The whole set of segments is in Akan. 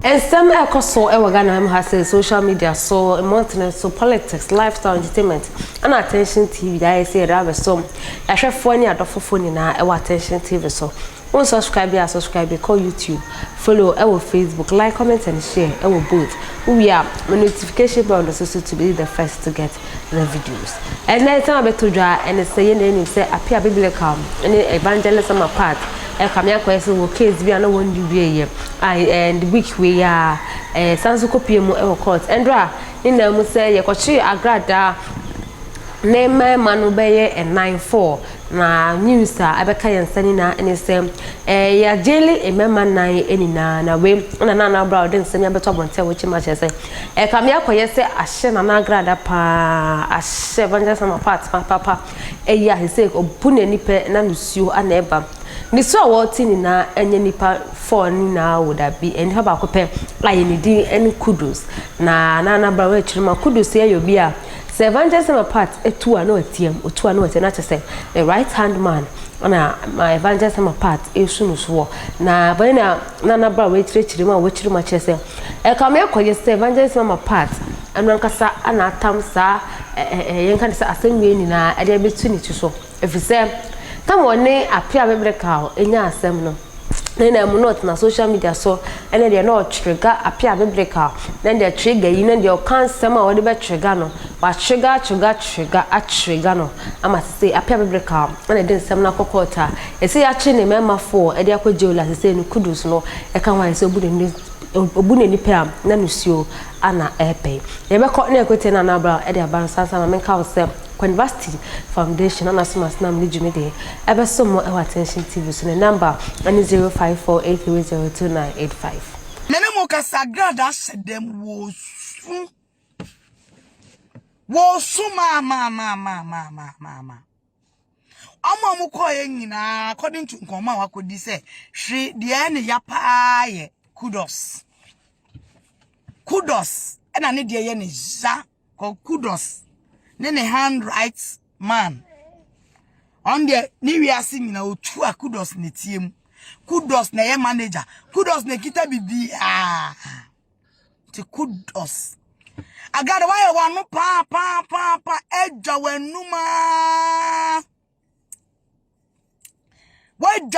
And some so Ghana has social media, so internet, so politics, lifestyle, entertainment, and attention TV. I say rather so. I share phone ya for phone na attention TV so. One subscribe, call YouTube, follow our Facebook, like, comment, and share our both. We are my notification bell so to be the first to get the videos. And next time I bet to draw and say name say appear biblical and evangelism apart. Come here question will case we are no one you be and week we are sansu copy mo court. And in the say you kochi Agradaa name manu beye and 94 na news abeka yansani na ene sem ya jeli emema nan eni na we na Naana bra odin sem ya beto bonte wo chi ma chese kam ya koye se ahye na Agradaa pa ahye banja sama part papa ya he say obune nipe na nusuo ana eba ni so woti ni na enye nipa 4 ni na would be and have akope aye ni di eni kudos na Naana bra we chirima kudos ye yobi a se evangelism apart etua no atiem otua no atena say the right hand man na my evangelism apart esunu so na bani na Naana bra we chirima we chirima chese kam yakoye se evangelism apart anu nkasa ana atam sa yenka say asemwe ni na ade betu ni so efise come on appear biblical enya asem no na mu not na social media so ene de no trigger appear biblical then the trigger you know the can sem a we be trigger no wa trigger a trigger no ama say appear biblical ene de sem na kokota e say ya chi ne mema 4 e de akwaje ola say no kudus no e kan wan say obune ni pam na nusuo ana epe ye be ko na ekote na Naana bra e de abansa sama menka wo say University Foundation and as much nam lijumide ebe so mo attention TV so the number 0548302985 nene mo ka Agradaa sedem wo su ma ama mo ko ye nyina according to nkoma wakodi se hwe de ne ya pa ye kudos ena ne de ye ne za ko kudos nene handwrites man on the ni we are singing na otu kudos ne tiem kudos na ye manager kudos ne kita bibi ti kudos Agradaa why one pa eja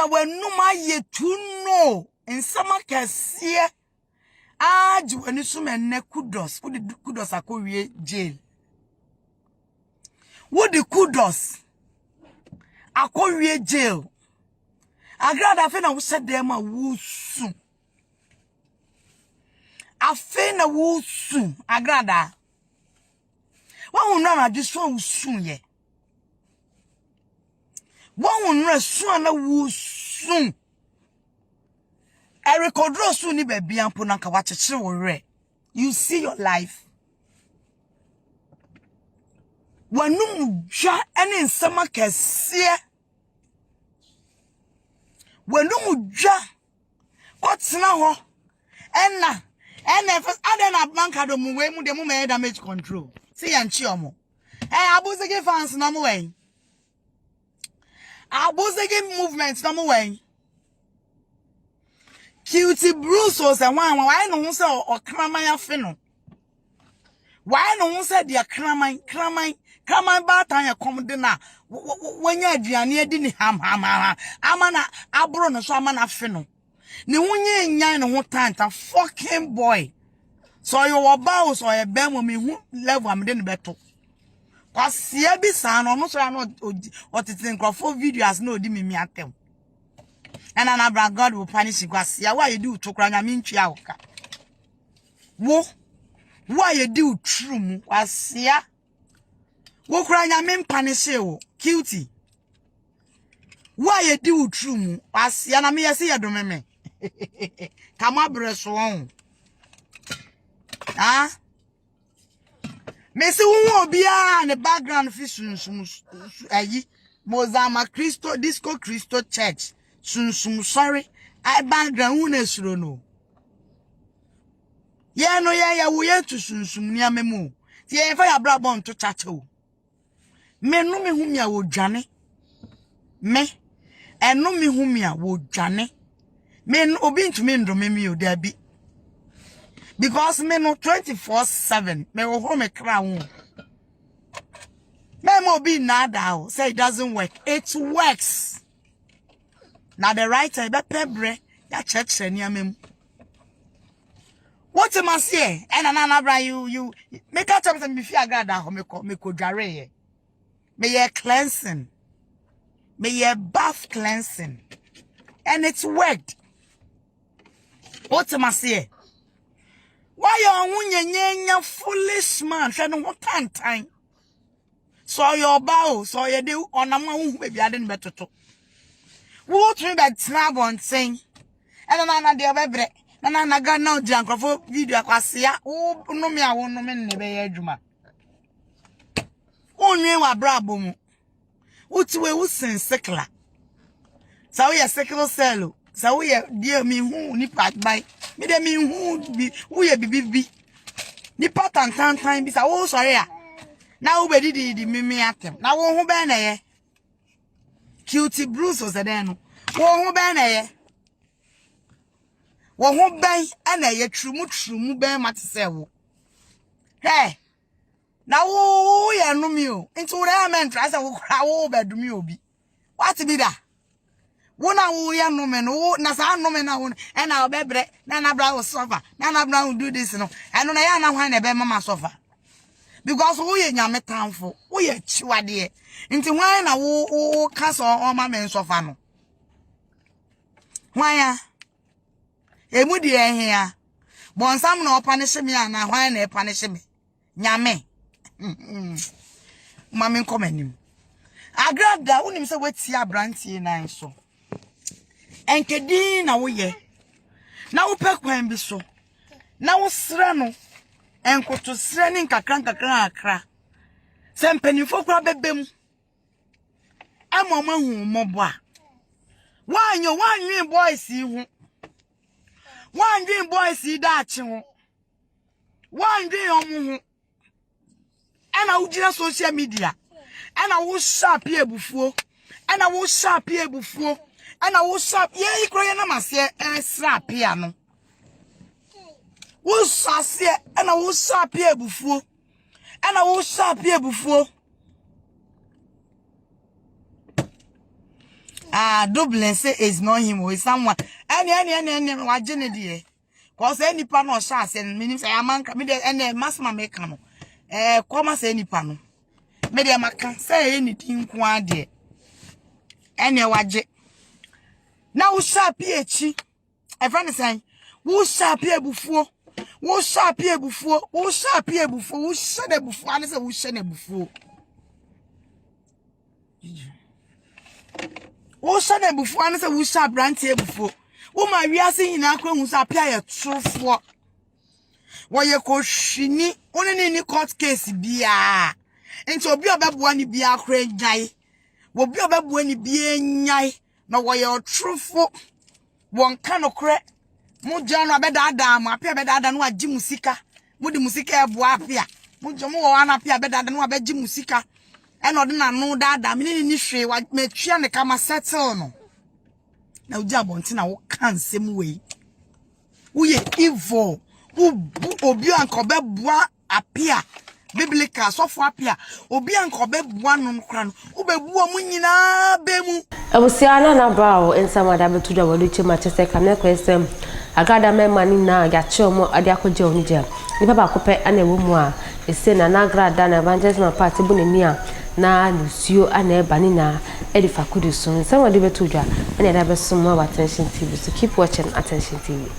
wenuma ye tuno ensama kese aju wani sumenne kudos akowie jail. What the kudos akowie jail Agradaa fe na wo said dem a wusu afe na wusu Agradaa wa hunu na diso wusu ye wa hunu resu na wusu erekodro su ni baby ampo na ka wa chechire wo re you see your life wanum dwa ene nsema kese wanum dwa kotena ho ena adena banka do mu we mu de mu me damage control see yan chi omo abuzege fans no mo wen abuzege movement no mo wen cutie bruce o se why no se okraman afe no why no se dia kraman ba tan ya kom de na wanya aduane adi ni ham amana abro no so amana afe no ne wonye nyan ne ho tanta fucking boy so you oba so ye be mo me hu level am de ne beto kwasia bi san no so ya no otitin crofo videos na odi me atem and Naana God will punish you kwasia why you do to kra nya me ntwa woka why you do true mu kwasia wo kra nya me punish you cutie why you do true mu kwasia na me yesi yedomeme kama breso won Messi won obia ne background fi sunsum ayi Mozama Cristo Disco Cristo Church sunsum sorry I background won esuro no ye no ya wo ye tu sunsum ni amemu ti ye fa ya bra bon to chacha o me no me hu mi a wo dwane me eno me hu mi a wo dwane me obi ntumi ndome mi o da bi Because me no 24/7. Me will home a crown. Me mo be nada. Say it doesn't work. It works. Now the writer be pebre. Ya church near me. What am I say? And another you make a time me fear Agradaa me ko dware. Me ye cleansing. Me ye bath cleansing. And it's worked. What am I say? Why you foolish man? Trying what time? So your bow, so you do on a man baby I didn't better to. What me bed snap on saying? And another dear baby. Nana got no junk of video kwasia. Oh, no me I won't no men never eduma. Only wa brabo. Uti we usen sekla. So we a secular cell. So we a dear me who ni pat by. Me de me who be we a bibi. Ni pat and time bisa oh sorry. Now we did the mimi atem. Now who be na ye. Cutie Bruce was a den. Who be na ye. Wo ho ban ana ye trumu ban matsewo hey na wo ye no mi o nti wo re men tra say wo kra wo bedumi obi what be da wo na wo ye no me no na sa no me na wo e na obebre na bra wo sofa na bra wo do this no eno na ya na hwan na be mama sofa because wo ye nyame tanfo wo ye chiwade nti hwan na wo ka so o ma men sofa no hwan ya emu di ehia bonsam na opanish me ana hwan na punish me nyame mama nkomanim Agradaa unim se weti abrantie nan so enkedi na wo ye na wo pekwan bi so na wo sra no enkoto sra ni nkakran akra se mpanifo kura bebem amoma hu mobo a wanyo boys hu one dream boys see that one dream omu and I would social media and I will sharp here before and I will sharp here before and I will sharp yeah you cry na masie slap piano will say and I will sharp here before and I will sharp here before Dublin say is not him or someone any wajene die cause any pan or chance and meaning say amanka me de any masma make no come say any pan me de maka say anything kwa de any waje na wo sharp echi e friend say wo sharp ebufuo wo sharp ebufuo wo sharp ebufuo wo shede ebufuo ani say wo shede ebufuo wo shade bufu an se wo sha brantie bufu wo ma wiase nyina kwa hu sa pia ye trofo wo ye ko hwini one ni court case bia enti obi obeboa ni bia kra nyai wo bi obeboa ni bia nyai na wo ye trofo won ka no kra mu jano abedada mu apia bedada no agi musika mu di musika eboa apia mu jomo wo ana apia bedada no abeji musika eno de na no dada me ni hwe wa metwia ne kama settle no na uja bonti na wo kan sem we wo ye evil wo obi anko be boa apia biblical so fo apia obi anko be boa no nkra no wo be boa mu nyina be mu abusia na brao ensama da betu da wolu chema chese kamne kwesem Agradaa mani na ya chomo ade akoje onije ni baba kope ana ewo mu a ese na Agradaa na evangelism party bu ne nia na Lucio ana ebani na edifa kudu so ensama de betu dwa ana da beso mo Attention TV, so keep watching Attention TV.